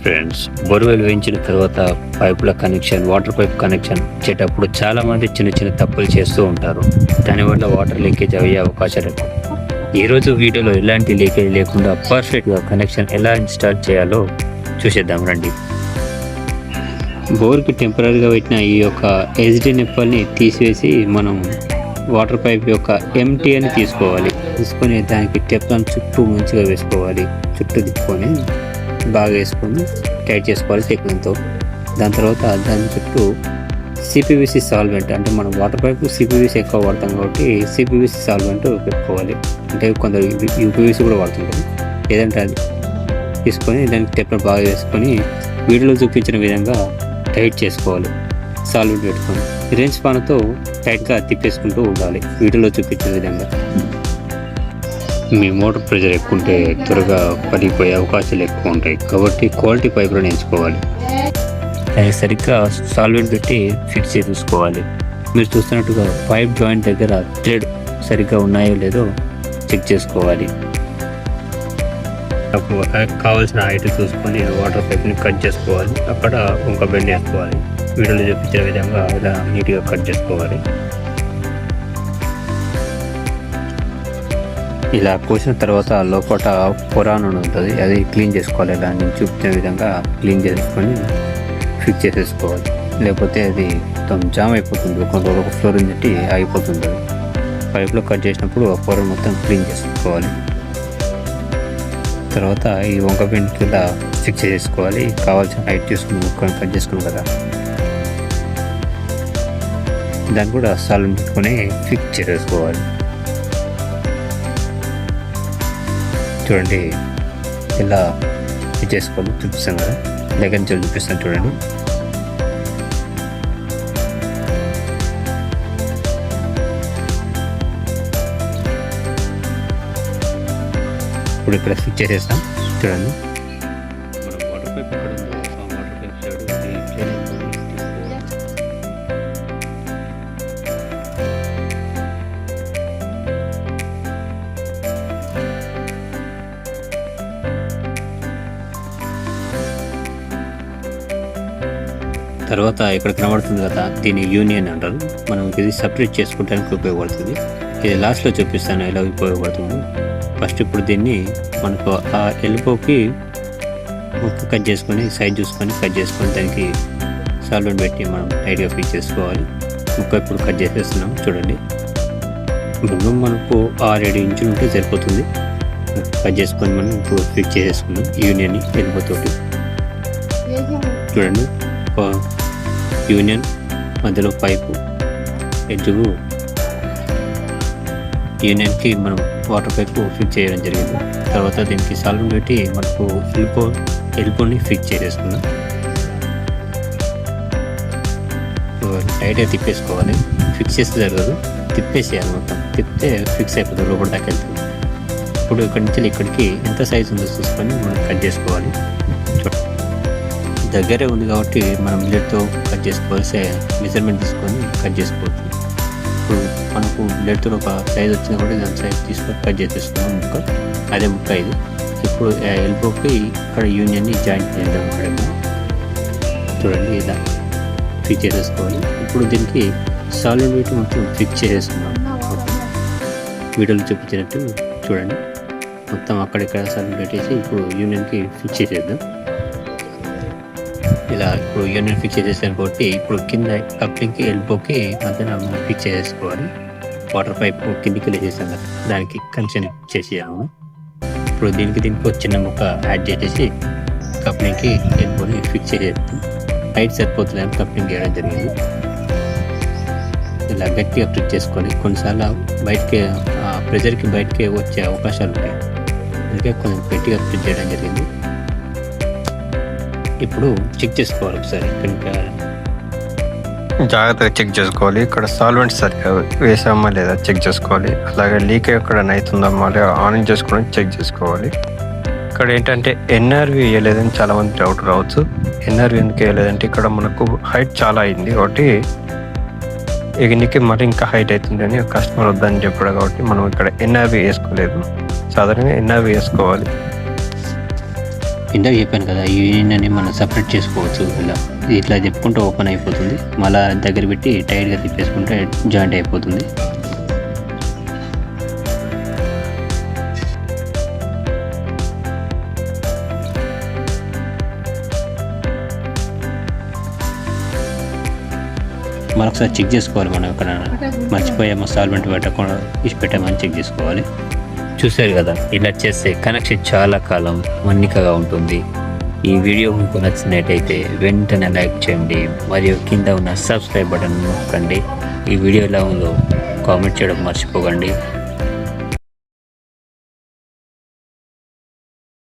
Friends, borewell వేయించిన తర్వాత పైపుల కనెక్షన్, వాటర్ పైప్ కనెక్షన్ ఇచ్చేటప్పుడు చాలా మంది చిన్న చిన్న తప్పులు చేస్తూ ఉంటారు. దానివల్ల వాటర్ లీకేజ్ అయ్యే అవకాశాలు ఎక్కువ. ఈరోజు వీడియోలో ఎలాంటి లీకేజ్ లేకుండా పర్ఫెక్ట్గా కనెక్షన్ ఎలా ఇన్స్టాల్ చేయాలో చూసేద్దాం రండి. బోర్కి టెంపరీగా పెట్టిన ఈ యొక్క ఎస్డి నిప్పల్ని తీసివేసి మనం వాటర్ పైప్ యొక్క ఎంటీ అని తీసుకొని దానికి టెప్లను చుట్టూ మంచిగా వేసుకోవాలి. చుట్టూ తిప్పుకొని బాగా వేసుకొని టైట్ చేసుకోవాలి టెక్నంతో. దాని తర్వాత దాని చుట్టూ సిపివిసి సాల్వెంట్, అంటే మనం వాటర్ పైప్ సిపివిసి ఎక్కువ వాడతాం కాబట్టి సిపివిసి సాల్వెంట్ పెట్టుకోవాలి. అంటే కొందరు యూపీవిసి కూడా వాడుతుంటారు. ఏదంటే అది తీసుకొని దానికి టెప్లను బాగా వేసుకొని వీడియోలో చూపించిన విధంగా టైట్ చేసుకోవాలి. సాల్వెంట్ పెట్టుకొని రేంజ్ పానతో టైట్గా తిప్పేసుకుంటూ ఉండాలి వీడియోలో చూపించిన విధంగా. మీ మోటార్ ప్రెషర్ ఎక్కువ ఉంటే త్వరగా పడిపోయే అవకాశాలు ఎక్కువ ఉంటాయి కాబట్టి క్వాలిటీ పైపులను ఎంచుకోవాలి. దానికి సరిగ్గా సాల్వెంట్ పెట్టి ఫిక్స్ చేసుకోవాలి. మీరు చూస్తున్నట్టుగా పైప్ జాయింట్ దగ్గర థ్రెడ్ సరిగ్గా ఉన్నాయో లేదో చెక్ చేసుకోవాలి. కావాల్సిన హైట్ చూసుకొని వాటర్ పైప్ని కట్ చేసుకోవాలి. అక్కడ ఒక బెండ్ వేసుకోవాలి. వీడియోలో చూపించిన విధంగా ఇలా నీట్గా కట్ చేసుకోవాలి. ఇలా కోసిన తర్వాత లోపల పొరాను ఉంటుంది, అది క్లీన్ చేసుకోవాలి. ఇలా నేను చూపించిన విధంగా క్లీన్ చేసుకొని ఫిక్స్ చేసేసుకోవాలి. లేకపోతే అది మొత్తం జామ్ అయిపోతుంది. ఒక ఫ్లోర్ తట్టి ఆగిపోతుంది. పైప్లో కట్ చేసినప్పుడు ఆ పొర మొత్తం క్లీన్ చేసుకోవాలి. తర్వాత ఈ వంక బెండ్కి ఇలా ఫిక్స్ చేసుకోవాలి. కావాల్సిన హైట్ తీసుకుని కట్ చేసుకున్నాం కదా, దాన్ని కూడా సాల్వెంట్ పెట్టుకొని ఫిక్స్ చేసేసుకోవాలి. చూడండి ఇలా చేసుకోవాలి. చూపిస్తాం కదా, దగ్గర నుంచి చూపిస్తాను చూడండి. ఇప్పుడు ఇక్కడ ఫిక్స్ చేసేస్తాం చూడండి. మనం వాటర్ పైప్ ఎక్కడ ఉందో ఆ వాటర్ పైప్ సైడ్ తర్వాత ఇక్కడ కనబడుతుంది కదా, దీన్ని యూనియన్ అంటారు. మనం ఇది సపరేట్ చేసుకోవడానికి ఉపయోగపడుతుంది. ఇది లాస్ట్లో చూపిస్తాను ఎలా ఉపయోగపడుతుందో. ఫస్ట్ ఇప్పుడు దీన్ని మనకు ఆ ఎల్బోకి ముక్క కట్ చేసుకొని సైజ్ చూసుకొని కట్ చేసుకొని దానికి సాల్వెంట్ పెట్టి మనం టైట్గా ఫిక్స్ చేసుకోవాలి. ముక్క ఇప్పుడు కట్ చేసేస్తున్నాం చూడండి. ముందు మనకు 6-7 ఇంచులు ఉంటే సరిపోతుంది. కట్ చేసుకొని మనం ఇప్పుడు ఫిక్స్ చేసేసుకున్నాం యూనియన్ ఎల్బోతోటి. చూడండి, యూనియన్ మధ్యలో పైపు ఎడ్జు యూనియన్కి మనం వాటర్ పైపు ఫిక్స్ చేయడం జరిగింది. తర్వాత దీనికి సాల్వెంట్ పెట్టి మనకు ఎల్బోని ఫిక్స్ చేసేసుకున్నాం. టైట్గా తిప్పేసుకోవాలి. ఫిక్స్ చేస్తే జరగదు, తిప్పేసేయాలి. మొత్తం తిప్పితే ఫిక్స్ అయిపోతుంది, లోపల దాకా వెళ్తుంది. ఇప్పుడు ఇక్కడి నుంచి ఇక్కడికి ఎంత సైజు ఉందో చూసుకొని మనం కట్ చేసుకోవాలి. దగ్గరే ఉంది కాబట్టి మనం బ్లేడ్తో కట్ చేసుకోవాల్సి మెజర్మెంట్ తీసుకొని కట్ చేసుకోవచ్చు. ఇప్పుడు మనకు బ్లేడ్తో ఒక సైజ్ వచ్చినా కూడా దాని సైజ్ తీసుకొని కట్ చేసేసుకున్నాం ముక్క. అదే ముక్క ఇది. ఇప్పుడు ఎల్బోకి ఇక్కడ యూనియన్ని జాయింట్ చేద్దాం. ఇక్కడ చూడండి ఇలా ఫిక్స్ చేసేసుకోవాలి. ఇప్పుడు దీనికి సాల్వెంట్ పెట్టి మొత్తం ఫిక్స్ చేసేసుకున్నాం. వీడియోలో చూపించినట్టు చూడండి, మొత్తం అక్కడిక్కడ సాల్వెంట్ పెట్టేసి ఇప్పుడు యూనియన్కి ఫిక్స్ చేసేద్దాం. ఇలా ఇప్పుడు యూనియన్ ఫిక్స్ చేసేసాను కాబట్టి ఇప్పుడు కింద కప్లింగ్కి ఎల్బోకి మధ్యన మనం ఫిక్స్ చేసేసుకోవాలి. వాటర్ పైప్ కిందికి వెళ్ళేసేసాం కదా, దానికి కనెక్షన్ చేసేయాము. ఇప్పుడు దీనికి ఒక చిన్న ముక్క యాడ్ చేసేసి కప్లింగ్కి ఎల్బోని ఫిక్స్ చేసేస్తాం. హైట్ సరిపోతుంది అని కప్లింగ్ చేయడం జరిగింది. ఇలా గట్టిగా ఫిక్స్ చేసుకొని కొన్నిసార్లు బయటకి ప్రెజర్కి బయటకి వచ్చే అవకాశాలు ఉంటాయి, అందుకే కొంచెం గట్టిగా ఫిక్స్ చేయడం జరిగింది. ఇప్పుడు చెక్ చేసుకోవాలి ఒకసారి. కనుక జాగ్రత్తగా చెక్ చేసుకోవాలి. ఇక్కడ సాల్వెంట్ సరిగ్గా వేసామా లేదా చెక్ చేసుకోవాలి. అలాగే లీక్ ఎక్కడ అవుతుందమ్మా లేదా ఆన్ చేసుకొని చెక్ చేసుకోవాలి. ఇక్కడ ఏంటంటే ఎన్ఆర్వి వేయలేదని చాలా మంది డౌట్ రావచ్చు. ఎన్ఆర్వి ఎందుకు వేయలేదంటే ఇక్కడ మనకు హైట్ చాలా అయింది కాబట్టి ఎగినికి మరి ఇంకా హైట్ అవుతుంది అని కస్టమర్ వద్దని చెప్పాడు కాబట్టి మనం ఇక్కడ ఎన్ఆర్వి వేసుకోలేదు. సాధారణంగా ఎన్ఆర్వి వేసుకోవాలి. ఇందాక చెప్పాను కదా ఈ యూనియన్ని మనం సపరేట్ చేసుకోవచ్చు. ఇలా ఇట్లా తిప్పుకుంటే ఓపెన్ అయిపోతుంది. మళ్ళీ దగ్గర పెట్టి టైట్గా తిప్పేసుకుంటే జాయింట్ అయిపోతుంది. మరొకసారి చెక్ చేసుకోవాలి. మనం ఎక్కడ మర్చిపోయామో సాల్వెంట్ పెట్టకుండా పెట్టామని చెక్ చేసుకోవాలి. చూశారు కదా, ఇలా చేస్తే కనెక్షన్ చాలా కాలం మన్నికగా ఉంటుంది. ఈ వీడియో మీకు నచ్చినట్టయితే వెంటనే లైక్ చేయండి మరియు కింద ఉన్న సబ్స్క్రైబ్ బటన్ నొక్కండి. ఈ వీడియో ఎలా ఉందో కామెంట్ చేయడం మర్చిపోకండి.